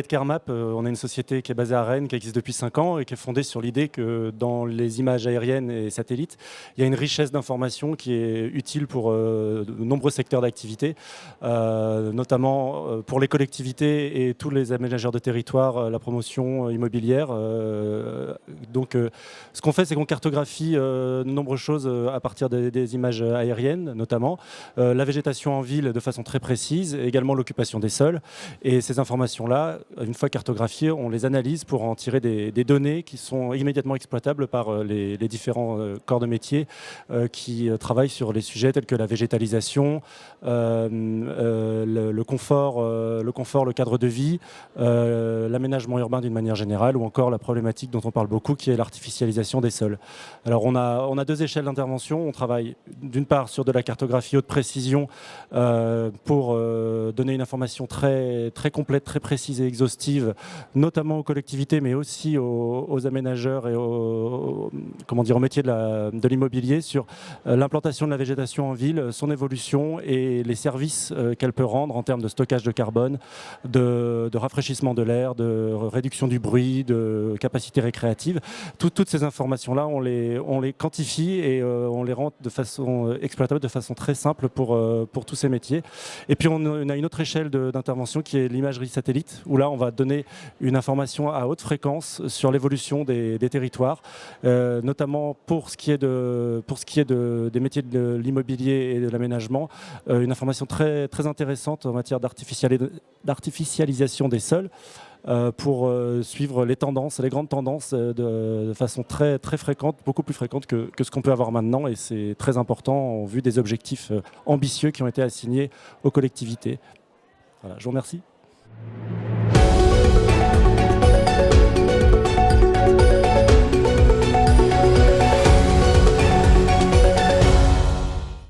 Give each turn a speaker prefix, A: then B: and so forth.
A: Carmap, on est une société qui est basée à Rennes, qui existe depuis 5 ans et qui est fondée sur l'idée que dans les images aériennes et satellites, il y a une richesse d'informations qui est utile pour de nombreux secteurs d'activité, notamment pour les collectivités et tous les aménageurs de territoire, la promotion immobilière. Ce qu'on fait, c'est qu'on cartographie de nombreuses choses à partir des images aériennes, notamment la végétation en ville de façon très précise, et également l'occupation des sols. Et ces informations-là, une fois cartographiées, on les analyse pour en tirer des données qui sont immédiatement exploitables par les différents corps de métier qui travaillent sur les sujets tels que la végétalisation, le confort, le cadre de vie, l'aménagement urbain d'une manière générale, ou encore la problématique dont on parle beaucoup, qui est l'artificialisation des sols. Alors on a deux échelles d'intervention. On travaille d'une part sur de la cartographie haute précision pour donner une information très, très complète, très précise et exhaustive, notamment aux collectivités, mais aussi aux aménageurs et aux métiers de l'immobilier sur l'implantation de la végétation en ville, son évolution et les services qu'elle peut rendre en termes de stockage de carbone, de rafraîchissement de l'air, de réduction du bruit, de capacité récréative. Toutes ces informations-là, on les quantifie et on les rend de façon exploitable, de façon très simple pour tous ces métiers. Et puis on a une autre échelle d'intervention qui est l'imagerie satellite, où là on va donner une information à haute fréquence sur l'évolution des territoires, notamment pour ce qui est des métiers de l'immobilier et de l'aménagement, une information très, très intéressante en matière d'artificialisation des sols, pour suivre les tendances, les grandes tendances de façon très, très fréquente, beaucoup plus fréquente que ce qu'on peut avoir maintenant. Et c'est très important en vue des objectifs ambitieux qui ont été assignés aux collectivités. Voilà, je vous remercie.